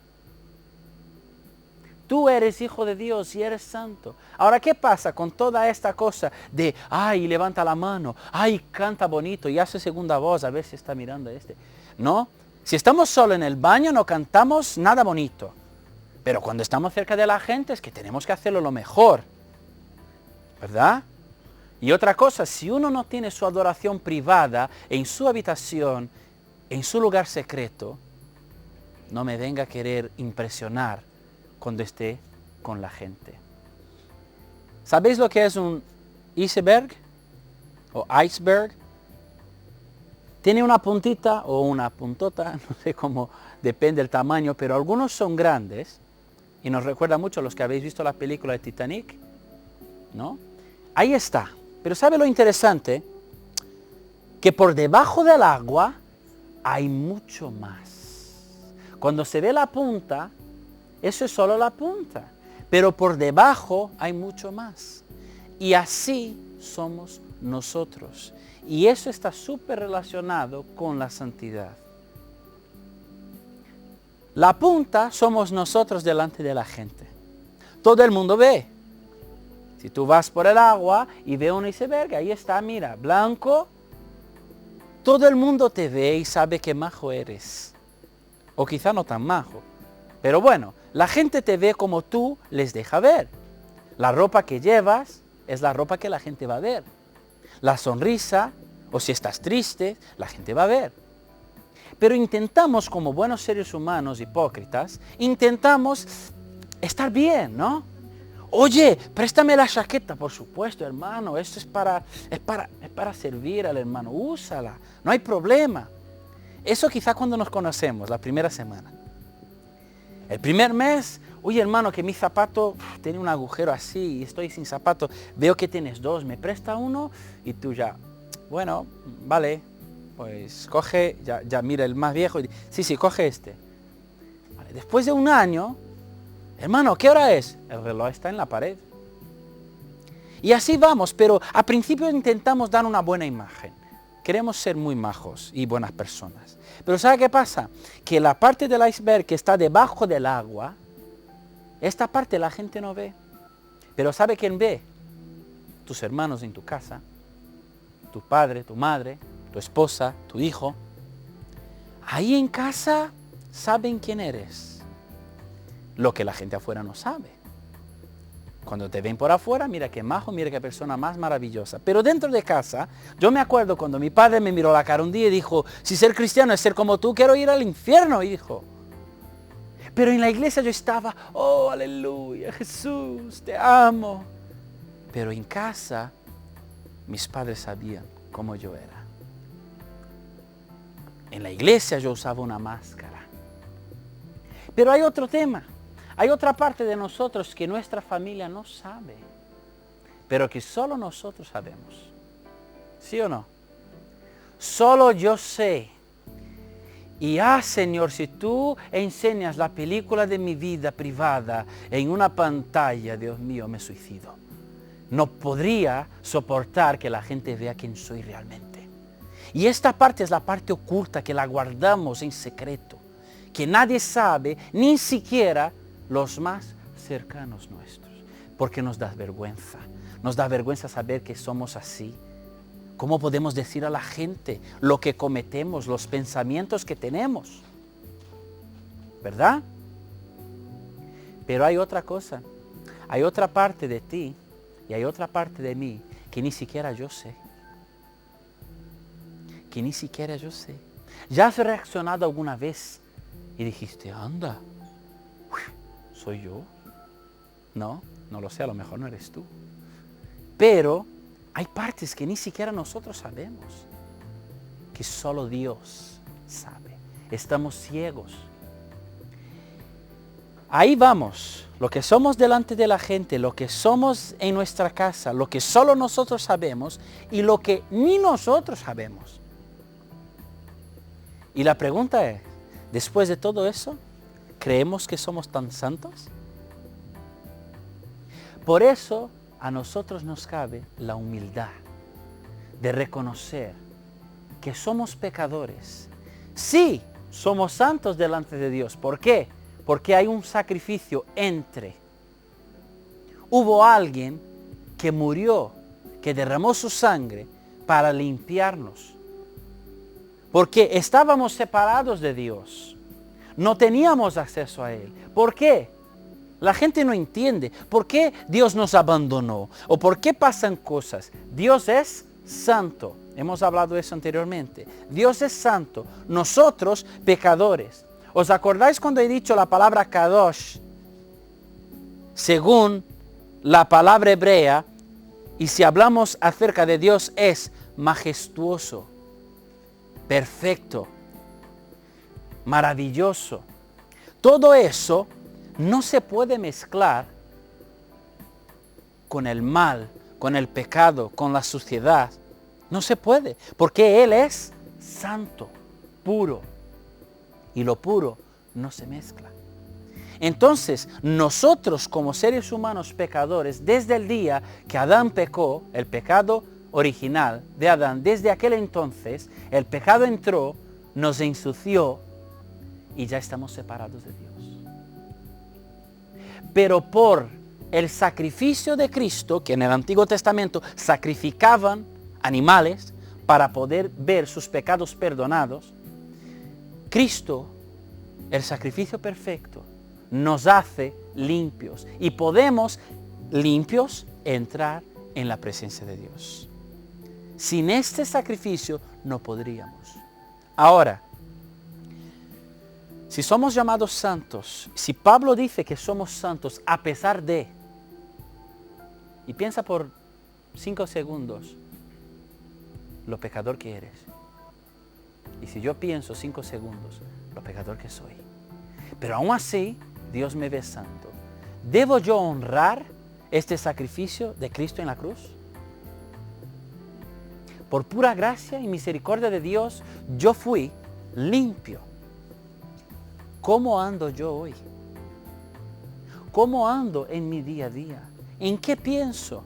Tú eres hijo de Dios y eres santo. Ahora, ¿qué pasa con toda esta cosa de, ay, levanta la mano, ay, canta bonito y hace segunda voz a ver si está mirando a este? No, si estamos solo en el baño no cantamos nada bonito. Pero cuando estamos cerca de la gente es que tenemos que hacerlo lo mejor. ¿Verdad? Y otra cosa, si uno no tiene su adoración privada en su habitación, en su lugar secreto, no me venga a querer impresionar cuando esté con la gente. ¿Sabéis lo que es un iceberg? O iceberg. Tiene una puntita o una puntota, no sé cómo, depende del tamaño, pero algunos son grandes y nos recuerda mucho a los que habéis visto la película de Titanic, ¿no? Ahí está. Pero ¿sabe lo interesante? Que por debajo del agua hay mucho más. Cuando se ve la punta, eso es solo la punta. Pero por debajo hay mucho más. Y así somos nosotros. Y eso está súper relacionado con la santidad. La punta somos nosotros delante de la gente. Todo el mundo ve. Si tú vas por el agua y ves un iceberg, ahí está, mira, blanco. Todo el mundo te ve y sabe qué majo eres. O quizá no tan majo. Pero bueno, la gente te ve como tú les deja ver. La ropa que llevas es la ropa que la gente va a ver. La sonrisa, o si estás triste, la gente va a ver. Pero intentamos, como buenos seres humanos hipócritas, intentamos estar bien, ¿no? Oye, préstame la chaqueta, por supuesto, hermano, esto es para servir al hermano, úsala, no hay problema. Eso quizá cuando nos conocemos, la primera semana. El primer mes, oye hermano, que mi zapato tiene un agujero así y estoy sin zapato, veo que tienes dos, me presta uno y tú ya, bueno, vale, pues coge, ya mira el más viejo y dice, sí, coge este. Vale, después de un año, hermano, ¿qué hora es? El reloj está en la pared. Y así vamos, pero a principio intentamos dar una buena imagen. Queremos ser muy majos y buenas personas. Pero ¿sabe qué pasa? Que la parte del iceberg que está debajo del agua, esta parte la gente no ve. Pero ¿sabe quién ve? Tus hermanos en tu casa, tu padre, tu madre, tu esposa, tu hijo. Ahí en casa saben quién eres. Lo que la gente afuera no sabe. Cuando te ven por afuera, mira qué majo, mira qué persona más maravillosa. Pero dentro de casa, yo me acuerdo cuando mi padre me miró la cara un día y dijo, si ser cristiano es ser como tú, quiero ir al infierno, hijo. Pero en la iglesia yo estaba, oh, aleluya, Jesús, te amo. Pero en casa, mis padres sabían cómo yo era. En la iglesia yo usaba una máscara. Pero hay otro tema. Hay otra parte de nosotros que nuestra familia no sabe, pero que solo nosotros sabemos. ¿Sí o no? Solo yo sé. Y Señor, si tú enseñas la película de mi vida privada en una pantalla, Dios mío, me suicido. No podría soportar que la gente vea quién soy realmente. Y esta parte es la parte oculta que la guardamos en secreto, que nadie sabe, ni siquiera los más cercanos nuestros, porque nos da vergüenza saber que somos así. ¿Cómo podemos decir a la gente lo que cometemos, los pensamientos que tenemos? ¿Verdad? Pero hay otra cosa, hay otra parte de ti y hay otra parte de mí que ni siquiera yo sé. Que ni siquiera yo sé. ¿Ya has reaccionado alguna vez y dijiste, anda, ¿soy yo? No lo sé, a lo mejor no eres tú. Pero hay partes que ni siquiera nosotros sabemos, que solo Dios sabe. Estamos ciegos. Ahí vamos, lo que somos delante de la gente, lo que somos en nuestra casa, lo que solo nosotros sabemos y lo que ni nosotros sabemos. Y la pregunta es, después de todo eso, ¿creemos que somos tan santos? Por eso a nosotros nos cabe la humildad de reconocer que somos pecadores. Sí, somos santos delante de Dios. ¿Por qué? Porque hay un sacrificio entre. Hubo alguien que murió, que derramó su sangre para limpiarnos. Porque estábamos separados de Dios. No teníamos acceso a Él. ¿Por qué? La gente no entiende. ¿Por qué Dios nos abandonó? ¿O por qué pasan cosas? Dios es santo. Hemos hablado de eso anteriormente. Dios es santo. Nosotros, pecadores. ¿Os acordáis cuando he dicho la palabra kadosh? Según la palabra hebrea, y si hablamos acerca de Dios, es majestuoso, perfecto, maravilloso. Todo eso no se puede mezclar con el mal, con el pecado, con la suciedad. No se puede, porque Él es santo, puro. Y lo puro no se mezcla. Entonces, nosotros como seres humanos pecadores, desde el día que Adán pecó, el pecado original de Adán, desde aquel entonces, el pecado entró, nos ensució y ya estamos separados de Dios. Pero por el sacrificio de Cristo, que en el Antiguo Testamento sacrificaban animales para poder ver sus pecados perdonados, Cristo, el sacrificio perfecto, nos hace limpios y podemos limpios entrar en la presencia de Dios. Sin este sacrificio no podríamos. Ahora, Si somos llamados santos, si Pablo dice que somos santos a pesar de, y piensa por 5 segundos lo pecador que eres. Y si yo pienso 5 segundos, lo pecador que soy. Pero aún así, Dios me ve santo. ¿Debo yo honrar este sacrificio de Cristo en la cruz? Por pura gracia y misericordia de Dios, yo fui limpio. ¿Cómo ando yo hoy? ¿Cómo ando en mi día a día? ¿En qué pienso?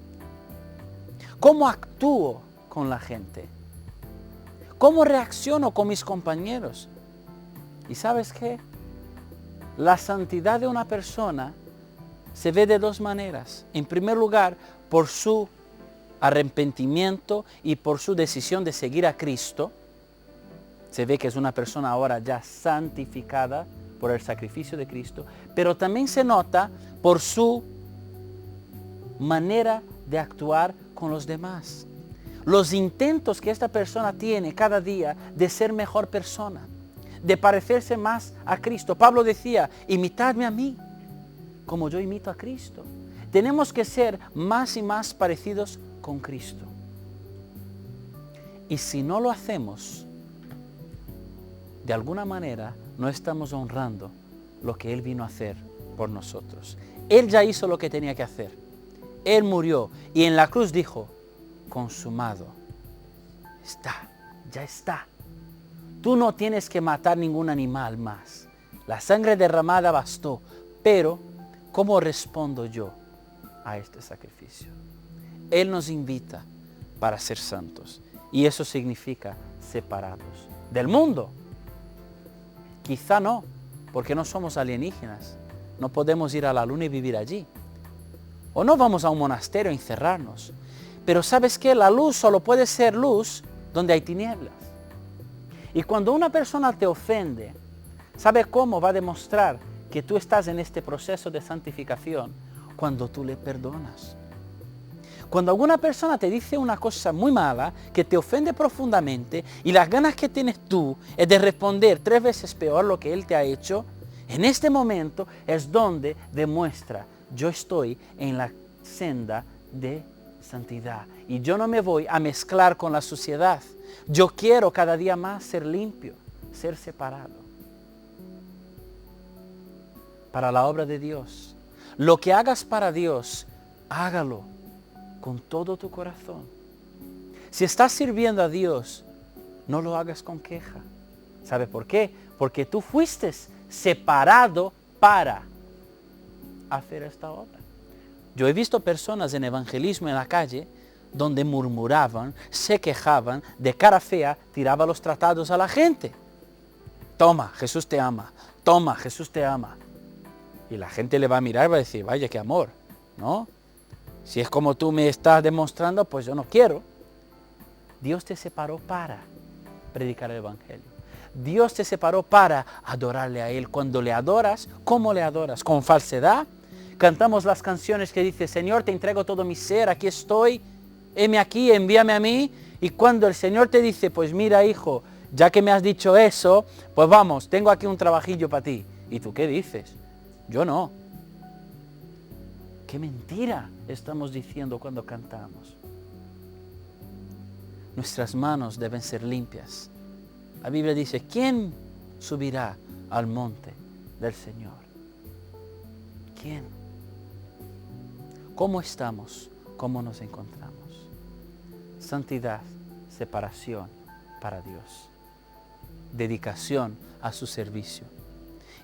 ¿Cómo actúo con la gente? ¿Cómo reacciono con mis compañeros? ¿Y sabes qué? La santidad de una persona se ve de 2 maneras. En primer lugar, por su arrepentimiento y por su decisión de seguir a Cristo. Se ve que es una persona ahora ya santificada por el sacrificio de Cristo. Pero también se nota por su manera de actuar con los demás. Los intentos que esta persona tiene cada día de ser mejor persona, de parecerse más a Cristo. Pablo decía, imitadme a mí, como yo imito a Cristo. Tenemos que ser más y más parecidos con Cristo. Y si no lo hacemos, de alguna manera no estamos honrando lo que Él vino a hacer por nosotros. Él ya hizo lo que tenía que hacer. Él murió y en la cruz dijo, consumado. Está, ya está. Tú no tienes que matar ningún animal más. La sangre derramada bastó. Pero, ¿cómo respondo yo a este sacrificio? Él nos invita para ser santos. Y eso significa separados del mundo. Quizá no, porque no somos alienígenas. No podemos ir a la luna y vivir allí. O no vamos a un monasterio a encerrarnos. Pero ¿sabes qué? La luz solo puede ser luz donde hay tinieblas. Y cuando una persona te ofende, ¿sabe cómo va a demostrar que tú estás en este proceso de santificación? Cuando tú le perdonas. Cuando alguna persona te dice una cosa muy mala, que te ofende profundamente, y las ganas que tienes tú es de responder 3 veces peor lo que él te ha hecho, en este momento es donde demuestra, yo estoy en la senda de santidad. Y yo no me voy a mezclar con la suciedad. Yo quiero cada día más ser limpio, ser separado. Para la obra de Dios. Lo que hagas para Dios, hágalo con todo tu corazón. Si estás sirviendo a Dios, no lo hagas con queja. ¿Sabe por qué? Porque tú fuiste separado para hacer esta obra. Yo he visto personas en evangelismo en la calle donde murmuraban, se quejaban, de cara fea, tiraban los tratados a la gente. Toma, Jesús te ama. Toma, Jesús te ama. Y la gente le va a mirar y va a decir, vaya, qué amor, ¿no? Si es como tú me estás demostrando, pues yo no quiero. Dios te separó para predicar el evangelio. Dios te separó para adorarle a Él. Cuando le adoras, ¿cómo le adoras? ¿Con falsedad? Cantamos las canciones que dice, Señor, te entrego todo mi ser, aquí estoy, heme aquí, envíame a mí. Y cuando el Señor te dice, pues mira, hijo, ya que me has dicho eso, pues vamos, tengo aquí un trabajillo para ti. ¿Y tú qué dices? Yo no. ¡Qué mentira estamos diciendo cuando cantamos! Nuestras manos deben ser limpias. La Biblia dice, ¿quién subirá al monte del Señor? ¿Quién? ¿Cómo estamos? ¿Cómo nos encontramos? Santidad, separación para Dios. Dedicación a su servicio.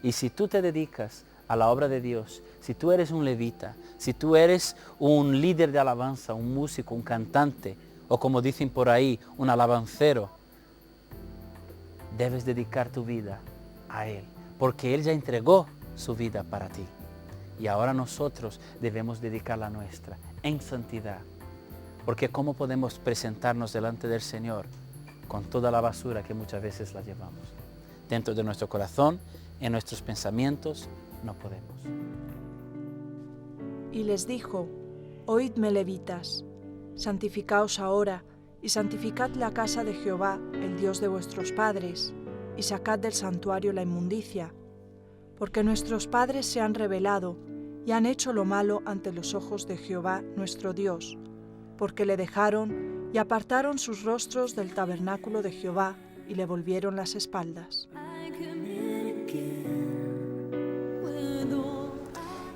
Y si tú te dedicas a la obra de Dios, si tú eres un levita, si tú eres un líder de alabanza, un músico, un cantante, o como dicen por ahí, un alabancero, debes dedicar tu vida a Él, porque Él ya entregó su vida para ti. Y ahora nosotros debemos dedicar la nuestra en santidad. Porque ¿cómo podemos presentarnos delante del Señor con toda la basura que muchas veces la llevamos? Dentro de nuestro corazón, en nuestros pensamientos, no podemos. Y les dijo, oídme, levitas, santificaos ahora y santificad la casa de Jehová, el Dios de vuestros padres, y sacad del santuario la inmundicia, porque nuestros padres se han rebelado y han hecho lo malo ante los ojos de Jehová nuestro Dios, porque le dejaron y apartaron sus rostros del tabernáculo de Jehová y le volvieron las espaldas.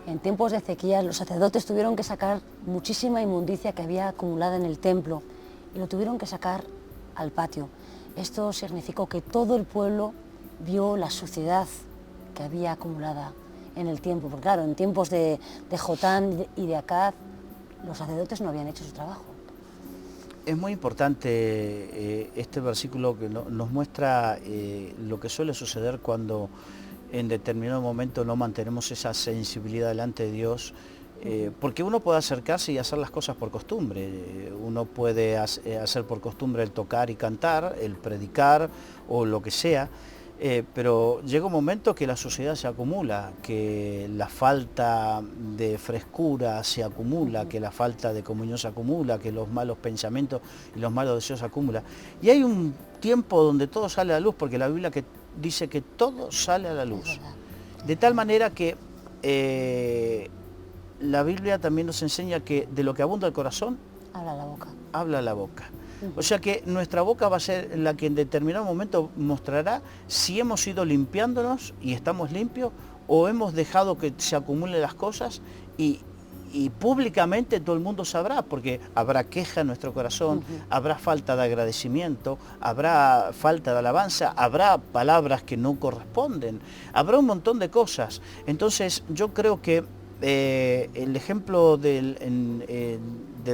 En tiempos de Ezequías, los sacerdotes tuvieron que sacar muchísima inmundicia que había acumulada en el templo y lo tuvieron que sacar al patio. Esto significó que todo el pueblo vio la suciedad que había acumulada en el tiempo, porque claro, en tiempos de Jotán y de Acaz, los sacerdotes no habían hecho su trabajo. Es muy importante este versículo que nos muestra lo que suele suceder cuando en determinado momento no mantenemos esa sensibilidad delante de Dios, porque uno puede acercarse y hacer las cosas por costumbre. Uno puede hacer por costumbre el tocar y cantar, el predicar o lo que sea, pero llega un momento que la suciedad se acumula, que la falta de frescura se acumula, que la falta de comunión se acumula, que los malos pensamientos y los malos deseos se acumulan. Y hay un tiempo donde todo sale a la luz, porque la Biblia dice que todo sale a la luz. De tal manera que la Biblia también nos enseña que de lo que abunda el corazón, habla la boca. Habla la boca. O sea que nuestra boca va a ser la que en determinado momento mostrará si hemos ido limpiándonos y estamos limpios, o hemos dejado que se acumulen las cosas y públicamente todo el mundo sabrá, porque habrá queja en nuestro corazón, habrá falta de agradecimiento, habrá falta de alabanza, habrá palabras que no corresponden, habrá un montón de cosas. Entonces yo creo que el ejemplo del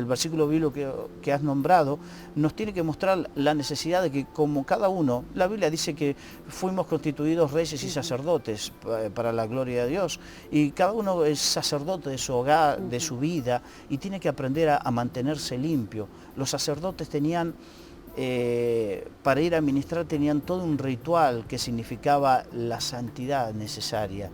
versículo bíblico que has nombrado nos tiene que mostrar la necesidad de que como cada uno, la Biblia dice que fuimos constituidos reyes y sacerdotes para la gloria de Dios, y cada uno es sacerdote de su hogar, de su vida, y tiene que aprender a mantenerse limpio. Los sacerdotes tenían, para ir a ministrar, tenían todo un ritual que significaba la santidad necesaria.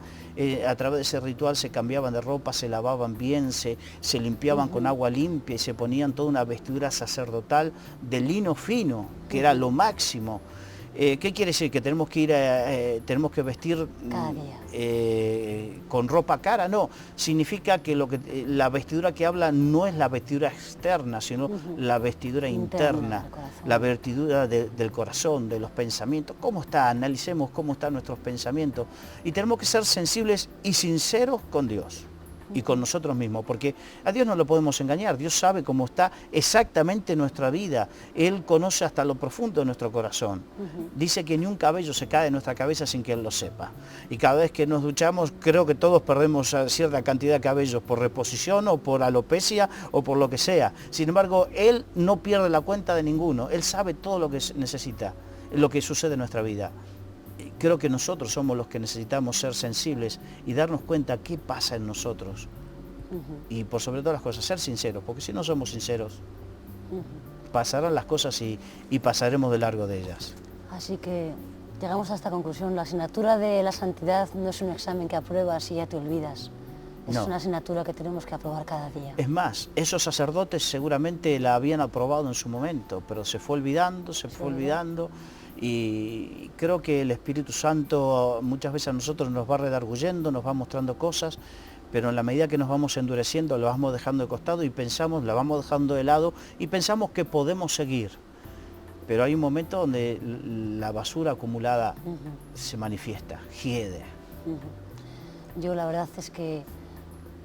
A través de ese ritual se cambiaban de ropa, se lavaban bien, se limpiaban con agua limpia y se ponían toda una vestidura sacerdotal de lino fino, que era lo máximo. ¿Qué quiere decir? ¿Que tenemos que ir tenemos que vestir cada día con ropa cara? No, significa que la vestidura que habla no es la vestidura externa, sino la vestidura interna, la vestidura del corazón, de los pensamientos. ¿Cómo está? Analicemos cómo están nuestros pensamientos. Y tenemos que ser sensibles y sinceros con Dios y con nosotros mismos, porque a Dios no lo podemos engañar. Dios sabe cómo está exactamente nuestra vida. Él conoce hasta lo profundo de nuestro corazón. Dice que ni un cabello se cae de nuestra cabeza sin que Él lo sepa. Y cada vez que nos duchamos, creo que todos perdemos cierta cantidad de cabellos por reposición o por alopecia o por lo que sea. Sin embargo, Él no pierde la cuenta de ninguno. Él sabe todo lo que necesita, lo que sucede en nuestra vida. Creo que nosotros somos los que necesitamos ser sensibles y darnos cuenta qué pasa en nosotros. Y por sobre todas las cosas, ser sinceros, porque si no somos sinceros, pasarán las cosas y pasaremos de largo de ellas. Así que llegamos a esta conclusión: la asignatura de la santidad no es un examen que apruebas y ya te olvidas. Es una asignatura que tenemos que aprobar cada día. Es más, esos sacerdotes seguramente la habían aprobado en su momento, pero se fue olvidando, y creo que el Espíritu Santo muchas veces a nosotros nos va redarguyendo, nos va mostrando cosas, pero en la medida que nos vamos endureciendo, lo vamos dejando de costado y la vamos dejando de lado y pensamos que podemos seguir. Pero hay un momento donde la basura acumulada se manifiesta, hiede. Yo la verdad es que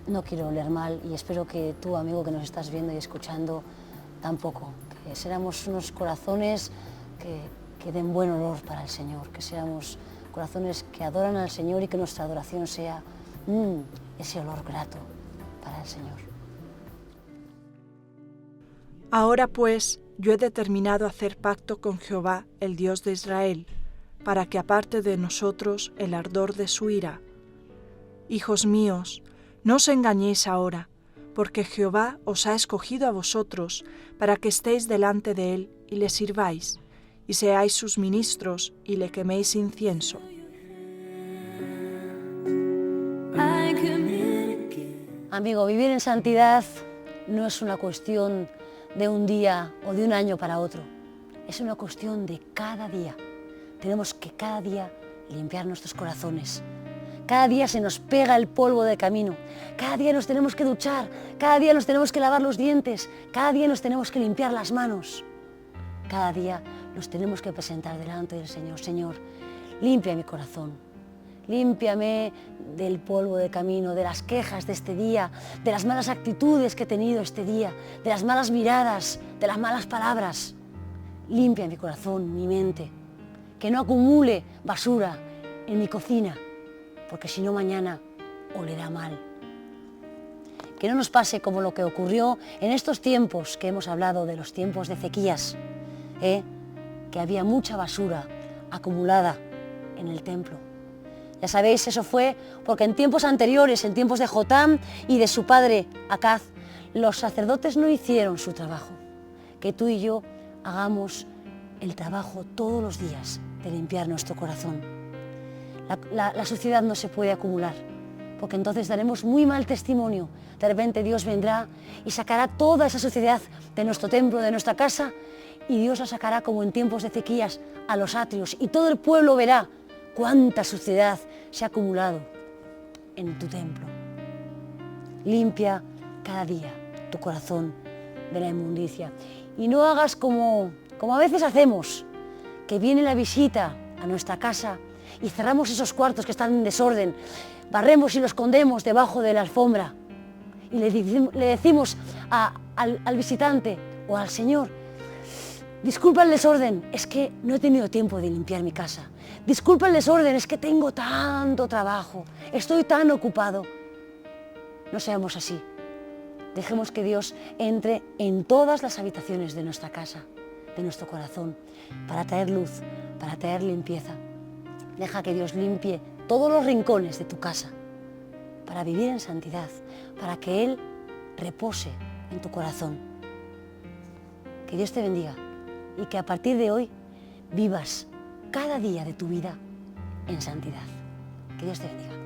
no quiero oler mal, y espero que tú, amigo, que nos estás viendo y escuchando, tampoco. Que seamos unos corazones que den buen olor para el Señor, que seamos corazones que adoran al Señor y que nuestra adoración sea ese olor grato para el Señor. Ahora pues, yo he determinado hacer pacto con Jehová, el Dios de Israel, para que aparte de nosotros el ardor de su ira. Hijos míos, no os engañéis ahora, porque Jehová os ha escogido a vosotros para que estéis delante de él y le sirváis, y seáis sus ministros y le queméis incienso. Amigo, vivir en santidad no es una cuestión de un día o de un año para otro. Es una cuestión de cada día. Tenemos que cada día limpiar nuestros corazones. Cada día se nos pega el polvo de camino. Cada día nos tenemos que duchar. Cada día nos tenemos que lavar los dientes. Cada día nos tenemos que limpiar las manos. Cada día nos tenemos que presentar delante del Señor. Señor, limpia mi corazón. Límpiame del polvo de camino, de las quejas de este día, de las malas actitudes que he tenido este día, de las malas miradas, de las malas palabras. Limpia mi corazón, mi mente. Que no acumule basura en mi cocina, porque si no mañana olerá mal. Que no nos pase como lo que ocurrió en estos tiempos que hemos hablado, de los tiempos de Ezequías, que había mucha basura acumulada en el templo. Ya sabéis, eso fue porque en tiempos anteriores, en tiempos de Jotam y de su padre Acaz, los sacerdotes no hicieron su trabajo. Que tú y yo hagamos el trabajo todos los días de limpiar nuestro corazón. La suciedad no se puede acumular, porque entonces daremos muy mal testimonio. De repente Dios vendrá y sacará toda esa suciedad de nuestro templo, de nuestra casa, y Dios la sacará como en tiempos de Ezequías a los atrios, y todo el pueblo verá cuánta suciedad se ha acumulado en tu templo. Limpia cada día tu corazón de la inmundicia. Y no hagas como a veces hacemos, que viene la visita a nuestra casa y cerramos esos cuartos que están en desorden, barremos y los escondemos debajo de la alfombra y le decimos al visitante o al Señor: disculpa el desorden, es que no he tenido tiempo de limpiar mi casa. Disculpa el desorden, es que tengo tanto trabajo, estoy tan ocupado. No seamos así. Dejemos que Dios entre en todas las habitaciones de nuestra casa, de nuestro corazón, para traer luz, para traer limpieza. Deja que Dios limpie todos los rincones de tu casa, para vivir en santidad, para que Él repose en tu corazón. Que Dios te bendiga y que a partir de hoy vivas cada día de tu vida en santidad. Que Dios te bendiga.